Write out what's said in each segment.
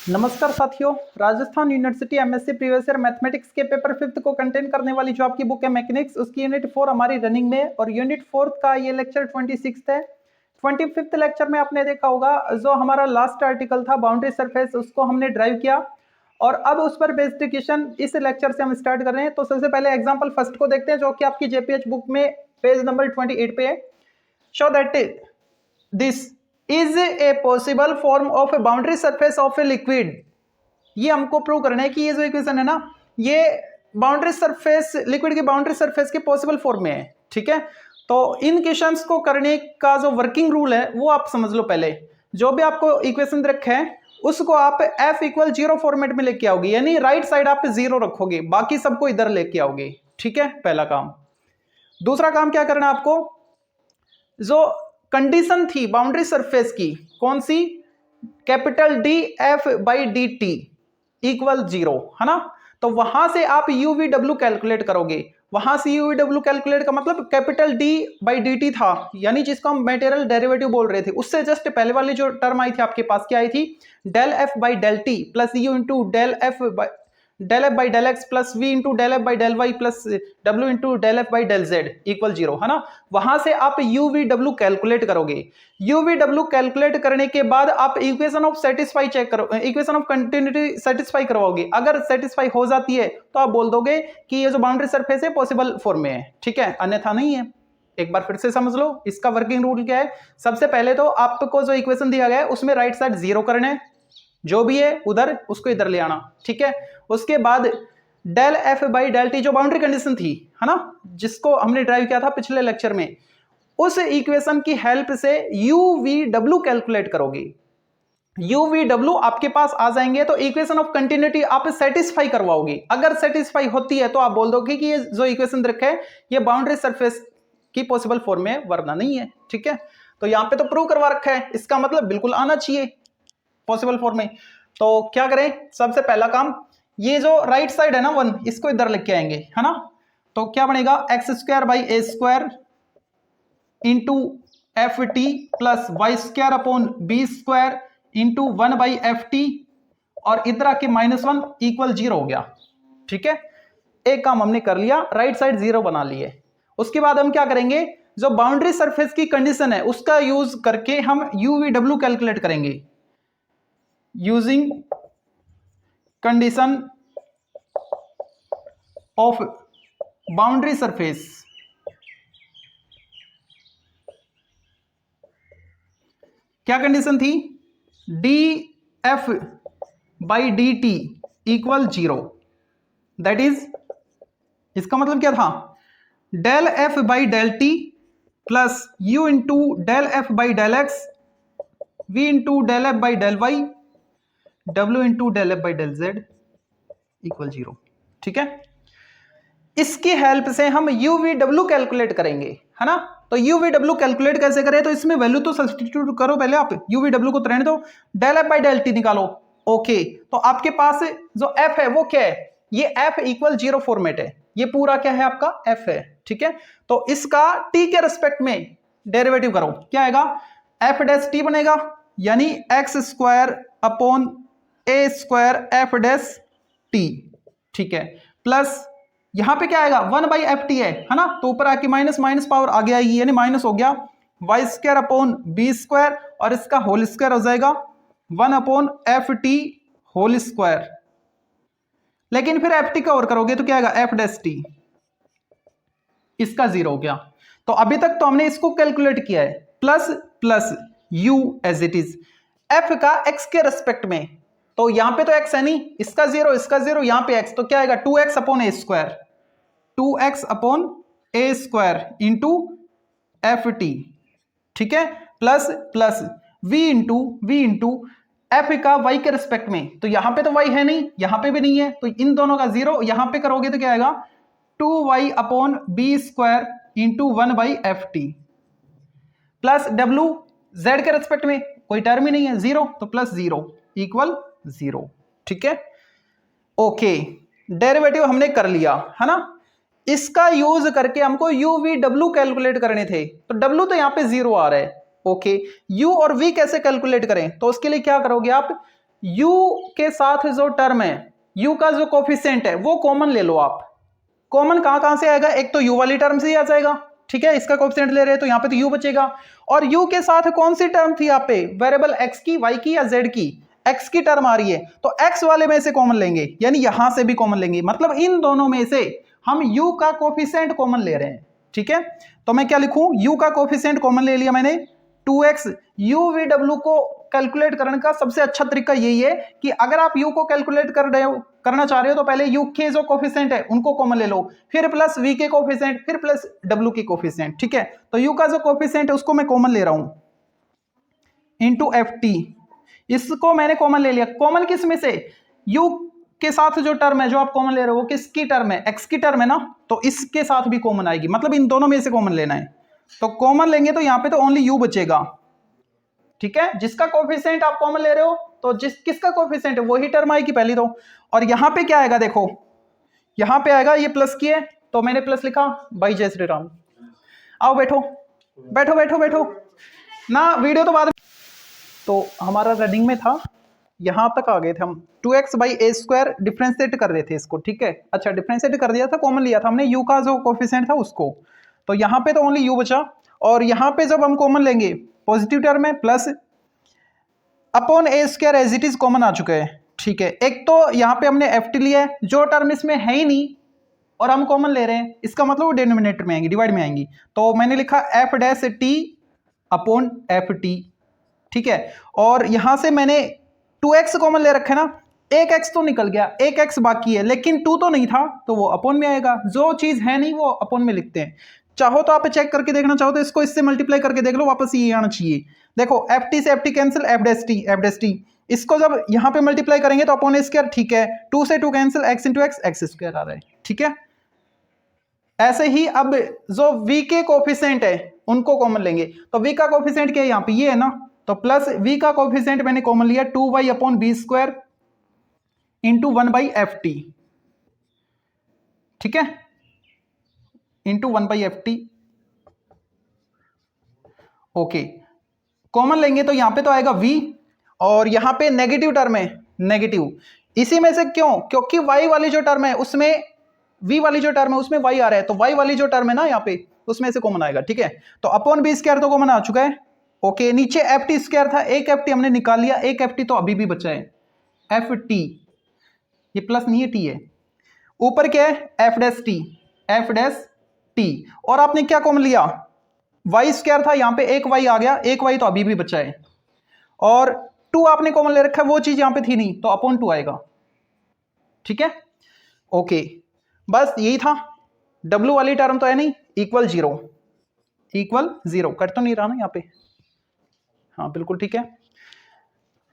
नमस्कार साथियों, Rajasthan university MSc previous year mathematics के पेपर 5th को कंटेन करने वाली जो आपकी बुक है मैकेनिक्स, उसकी यूनिट 4 हमारी रनिंग में और यूनिट 4 का ये लेक्चर 26 है। 25th लेक्चर में आपने देखा होगा जो हमारा लास्ट आर्टिकल था बाउंड्री सरफेस, उसको हमने ड्राइव किया और अब उस पर बेस्ड क्वेश्चन इस लेक्चर से हम स्टार्ट कर रहे हैं। तो सबसे पहले एग्जाम्पल फर्स्ट को देखते हैं जो कि आपकी जेपीएच बुक में पेज नंबर 28 पे है। Show that this is a possible form of A boundary surface of a liquid. ये हमको प्रूव करना है कि ये जो इक्वेशन है ना, ये बाउंड्री सरफेस, लिक्विड की बाउंड्री सरफेस के पॉसिबल फॉर्म में है। ठीक है, तो इन क्वेश्चंस को करने का जो वर्किंग रूल है वो आप समझ लो। पहले जो भी आपको इक्वेशन रखे हैं उसको आप f = 0 फॉर्मेट में लेके आओगे, यानी राइट साइड आप 0 रखोगे, बाकी सबको इधर लेके आओगे। ठीक है, पहला काम। दूसरा काम क्या करना है आपको, जो कंडीशन थी बाउंड्री सरफेस की, कौन सी, कैपिटल dF/dt = 0 है ना, तो वहां से आप UVW कैलकुलेट करोगे। वहां से UVW कैलकुलेट का मतलब कैपिटल D/dt था, यानी जिसको हम मटेरियल डेरिवेटिव बोल रहे थे, उससे जस्ट पहले वाली जो टर्म आई थी आपके पास, क्या आई थी, ∂F/∂t plus U into ∂F/∂x plus V into ∂F/∂y plus W into ∂F/∂z = 0 है ना। वहां से आप UVW कैलकुलेट करोगे। UVW कैलकुलेट करने के बाद आप इक्वेशन ऑफ सेटिस्फाई चेक करो, इक्वेशन ऑफ कंटिन्यूटी सेटिस्फाई करवाओगे। अगर सेटिस्फाई हो जाती है तो आप बोल दोगे कि ये जो बाउंड्री सरफेस है पॉसिबल फॉर्म में है। ठीक है, अन्यथा नहीं है। एक बार फिर से समझ लो इसका वर्किंग रूल क्या है। सबसे पहले तो आपको जो इक्वेशन दिया गया है उसमें राइट साइड 0 करना है, जो भी है उधर उसको इधर ले आना। ठीक है, उसके बाद ∂F/∂t जो बाउंड्री कंडीशन थी है ना, जिसको हमने ड्राइव किया था पिछले लेक्चर में, उस इक्वेशन की हेल्प से UVW कैलकुलेट करोगे। UVW आपके पास आ जाएंगे तो इक्वेशन ऑफ कंटिन्यूटी आप सेटिस्फाई करवाओगे। अगर सेटिस्फाई होती है तो आप बोल दोगे कि ये जो इक्वेशन रखा है ये बाउंड्री सरफेस की पॉसिबल फॉर्म में, वरना नहीं है। ठीक है, तो यहां पे तो प्रूव करवा रखा है, इसका मतलब बिल्कुल आना चाहिए पॉसिबल फॉर्म में। तो क्या करें, सबसे पहला काम, ये जो राइट साइड है ना 1, इसको इधर लेके आएंगे है ना। तो क्या बनेगा, x² into FT plus y² into 1/FT और इधर आके -1 = 0 हो गया। ठीक है, एक काम हमने कर लिया, राइट साइड 0 बना लिए। उसके बाद हम क्या करेंगे, जो बाउंड्री सरफेस की कंडीशन है उसका यूज करके हम UVW कैलकुलेट करेंगे। Using condition of boundary surface, क्या कंडीशन थी, dF/dt = 0। दैट इज, इसका मतलब क्या था, ∂F/∂t plus U into ∂F/∂x V into ∂F/∂y W into ∂F/∂z = 0। ठीक है, इसकी हेल्प से हम UVW कैलकुलेट करेंगे है ना। तो UVW कैलकुलेट कैसे करें, तो इसमें वैल्यू तो सब्स्टिट्यूट करो पहले आप, UVW को तो रहने दो, ∂F/∂t निकालो। ओके, तो आपके पास जो F है वो क्या है, ये F = 0 फॉर्मेट है, ये पूरा क्या है आपका F है। ठीक है, तो इसका t के रिस्पेक्ट में डेरिवेटिव करो, क्या आएगा, F' बनेगा, यानी x² अपॉन a² F'। ठीक है, प्लस यहां पे क्या आएगा, 1/FT है ना, तो ऊपर आके माइनस पावर आगे आएगी, यानी माइनस हो गया, y² अपॉन b² और इसका होल स्क्वायर हो जाएगा 1/FT²। लेकिन फिर FT का और करोगे तो क्या आएगा, F', इसका 0 हो गया। तो अभी तक तो हमने इसको कैलकुलेट किया है, plus U as it is, F का x के रेस्पेक्ट में, तो यहां पे तो x है नहीं, इसका 0 इसका 0, यहां पे x, तो क्या आएगा 2x upon a² 2x upon a² into FT। ठीक है, प्लस v इंटू F का y के रिस्पेक्ट में, तो यहां पे तो y है नहीं, यहां पे भी नहीं है, तो इन दोनों का 0 यहां पे करोगे तो क्या आएगा 2y upon b² into 1/FT plus w z के रिस्पेक्ट में कोई टर्म ही नहीं है, 0, तो प्लस 0 = 0। ठीक है, ओके, डेरिवेटिव हमने कर लिया है ना। इसका यूज करके हमको UVW कैलकुलेट करने थे, तो W तो यहां पे 0 आ रहा है। ओके, U और V कैसे कैलकुलेट करें, तो उसके लिए क्या करोगे आप, u के साथ जो टर्म है, u का जो कोफिशिएंट है वो कॉमन ले लो आप। कॉमन कहां से आएगा, एक तो u वाली टर्म से ही आ जाएगा, ठीक है, इसका कोफिशिएंट ले रहे हैं तो यहां पे तो u बचेगा। और u के साथ कौन सी टर्म थी यहाँ पे, वेरिएबल x की, y की या z की, x की टर्म आ रही है तो x वाले में से कॉमन लेंगे, यानी यहां से भी कॉमन लेंगे, मतलब इन दोनों में से हम u का कोफिशिएंट कॉमन ले रहे हैं, ठीक है। तो मैं क्या लिखूं, u का कोफिशिएंट कॉमन ले लिया मैंने 2x। u/v/w को कैलकुलेट करने का सबसे अच्छा तरीका यही है कि अगर आप u को कैलकुलेट करना चाह रहे हो तो पहले u के जो कोफिशिएंट है उनको कॉमन ले लो, फिर प्लस v के कोफिशिएंट, फिर प्लस w के कोफिशिएंट, ठीक है। तो u का जो कोफिशिएंट है उसको मैं कॉमन ले रहा हूं इंटू ft, इसको मैंने कॉमन ले लिया। कॉमन किस में से, u के साथ जो टर्म है जो आप कॉमन ले रहे हो वो किसकी टर्म है, x की टर्म है ना, तो इसके साथ भी कॉमन आएगी, मतलब इन दोनों में से कॉमन लेना है। तो कॉमन लेंगे तो यहां पे तो ओनली u बचेगा, ठीक है। जिसका कोफिशिएंट आप कॉमन ले रहे हो तो किसका कोफिशिएंट है वही टर्म आएगी पहली तो। और यहां पे क्या आएगा, देखो यहां पे आएगा, ये प्लस की है तो मैंने प्लस लिखा, भाई जय श्री राम। आओ बैठो बैठो बैठो बैठो ना, वीडियो तो बाद में। तो हमारा रनिंग में था, यहां तक आ गए थे हम, 2x/a² डिफरेंशिएट कर रहे थे इसको, ठीक है। अच्छा डिफरेंशिएट कर दिया था, कॉमन लिया था हमने u का जो कोफिशिएंट था उसको, तो यहां पे तो ओनली u बचा। और यहां पे जब हम कॉमन लेंगे पॉजिटिव टर्म में plus upon a² as it is common आ चुका है, ठीक है। एक तो यहां पे हमने ft लिया है, जो टर्म इसमें है ही नहीं और हम कॉमन ले रहे हैं, इसका मतलब वो डिनोमिनेटर में आएंगी, डिवाइड में आएंगी, तो मैंने लिखा f' अपॉन ft, ठीक है। और यहां से मैंने 2x कॉमन ले रखा है ना, एक x तो निकल गया, एक x बाकी है, लेकिन 2 तो नहीं था तो वो अपॉन में आएगा, जो चीज है नहीं वो अपॉन में लिखते हैं। चाहो तो आप चेक करके देखना चाहो तो इसको इससे मल्टीप्लाई करके देख लो, वापस ये आना चाहिए। देखो ft से ft कैंसिल, f', इसको जब यहां पे मल्टीप्लाई करेंगे तो अपॉन स्क्वायर, ठीक है, 2 से 2 cancel, x into x square आ रहा है, ठीक है। ऐसे ही अब जो v के कोफिशिएंट है उनको कॉमन लेंगे, तो v का कोफिशिएंट क्या है यहाँ पे, ये है ना, तो प्लस v का कोफिशिएंट मैंने कॉमन लिया 2y/b² इंटू 1/ft, ठीक है, इंटू 1/ft। ओके, कॉमन लेंगे तो यहां पे तो आएगा v, और यहां पे नेगेटिव टर्म है, नेगेटिव, इसी में से क्यों, क्योंकि y वाली जो टर्म है उसमें, v वाली जो टर्म है उसमें y आ रहा है, तो y वाली जो टर्म है ना यहाँ पे उसमें से कॉमन आएगा, ठीक है। तो अपॉन b² तो कॉमन आ चुका है, ओके। नीचे ft² था, एक ft हमने निकाल लिया, एक ft तो अभी भी बचा है, ft, ये प्लस नहीं है, t है। ऊपर क्या है, f', और आपने क्या कॉमन लिया, y² था, यहां पे एक y आ गया, एक y तो अभी भी बचा है, और 2 आपने कॉमन ले रखा है, वो चीज यहां पे थी नहीं तो अपॉन 2 आएगा, ठीक है। ओके, बस यही था। w वाली टर्म तो है नहीं, इक्वल 0, कट तो नहीं रहा ना यहाँ पे, हाँ बिल्कुल ठीक है।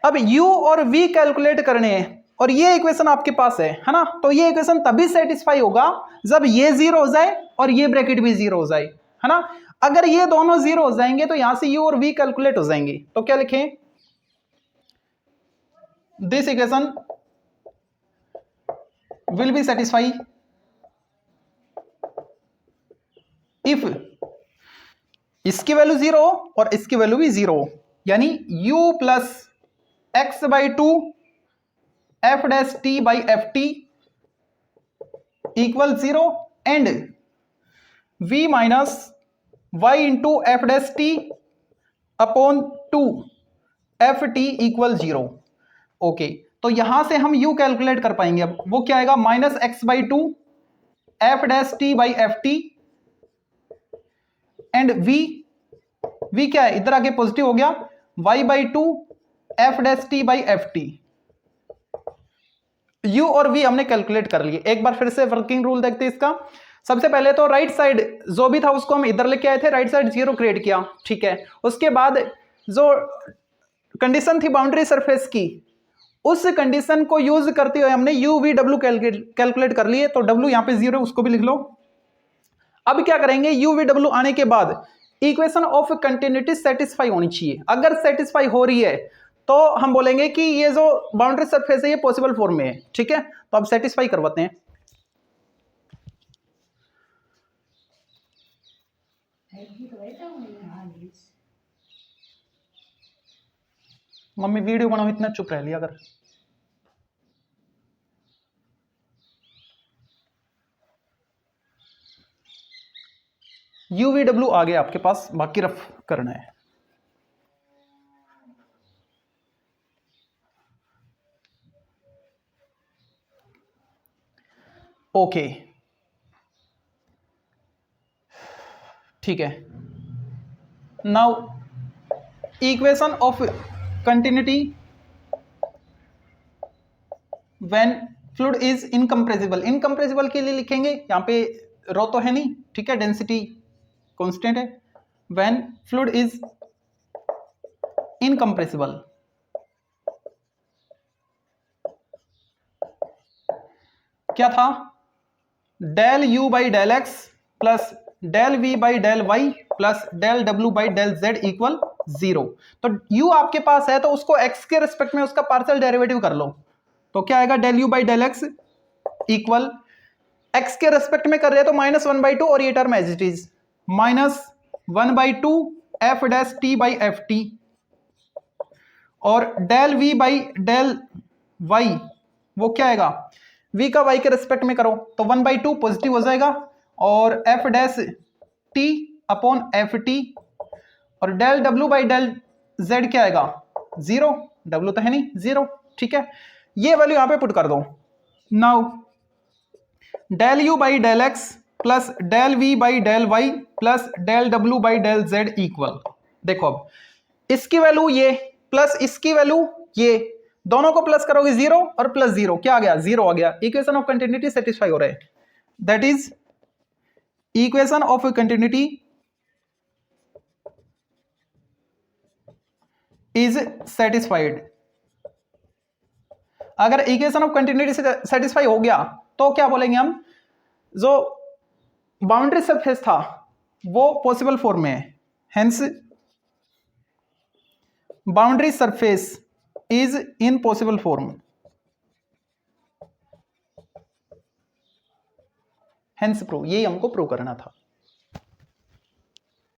अब u और v कैलकुलेट करने हैं और ये इक्वेशन आपके पास है ना, तो ये इक्वेशन तभी सेटिस्फाई होगा जब ये 0 हो जाए और ये ब्रैकेट भी 0 हो जाए, है ना। अगर ये दोनों 0 हो जाएंगे तो यहां से u और v कैलकुलेट हो जाएंगे, तो क्या लिखें, this equation will be satisfy if इसकी वैल्यू 0 और इसकी वैल्यू भी 0, यानी u plus x/2 f'/ft equal 0 and v minus y into f'/t upon 2 ft equal 0। Okay, तो यहां से हम u कैलकुलेट कर पाएंगे, अब वो क्या आएगा, -x/2 f'/t/ft एंड v क्या है, इधर आगे पॉजिटिव हो गया, y/2 f'/t/ft। u और v हमने कैलकुलेट कर लिए। एक बार फिर से वर्किंग रूल देखते हैं इसका। सबसे पहले तो राइट साइड जो भी था उसको हम इधर लेके आए थे, राइट साइड 0 क्रिएट किया, ठीक है। उसके बाद जो कंडीशन थी बाउंड्री सरफेस की, उस कंडीशन को यूज करते हुए हमने u v w कैलकुलेट कर लिए, तो w यहां पे 0 उसको भी लिख लो। अब क्या करेंगे, u v w आने के बाद इक्वेशन ऑफ कंटिन्यूटी सेटिस्फाई होनी चाहिए। अगर सेटिस्फाई हो रही है तो हम बोलेंगे कि ये जो बाउंड्री सरफेस है ये पॉसिबल फॉर्म में है, ठीक है। तो अब सेटिस्फाई करवाते हैं। मम्मी वीडियो बनाओ, इतना चुप रह लिया अगर UVW आ गया आपके पास, बाकी रफ करना है। ओके ठीक है। Now equation of continuity when fluid is incompressible. Incompressible के लिए लिखेंगे, यहां पे रो तो है नहीं, ठीक है, डेंसिटी कांस्टेंट है। व्हेन फ्लूइड इज इनकम्प्रेसिबल, क्या था, del u by del x plus del v by del y plus del डब्ल्यू बाई डेल जेड इक्वल 0। तो u आपके पास है तो उसको x के रिस्पेक्ट में उसका पार्शियल डेरिवेटिव कर लो, तो क्या आएगा, del u by del x equal x के रेस्पेक्ट में कर रहे हैं तो -1/2 और ये term as it is -1/2 F dash T by F T, और del v by del y वो क्या आएगा, v का y के रेस्पेक्ट में करो तो 1/2 पॉजिटिव हो जाएगा, और F dash T upon F T, और del w by del z क्या आएगा, 0, w तो है नहीं, 0, ठीक है। ये वैल्यू यहां पे पुट कर दो। Now del u by del x plus del v by del y plus del डब्ल्यू बाई डेल जेड इक्वल, देखो अब इसकी वैल्यू ये प्लस इसकी वैल्यू ये, दोनों को प्लस करोगे 0 और प्लस 0 क्या आ गया, 0 आ गया। इक्वेशन ऑफ कंटिन्यूटी सेटिस्फाई हो रहा है, that is equation of continuity is satisfied. अगर इक्वेशन ऑफ कंटिन्यूटी से सेटिस्फाई हो गया तो क्या बोलेंगे हम, जो बाउंड्री सरफेस था वो पॉसिबल फॉर्म में है, hence boundary surface is in possible form, hence prove, यही हमको प्रूव करना था।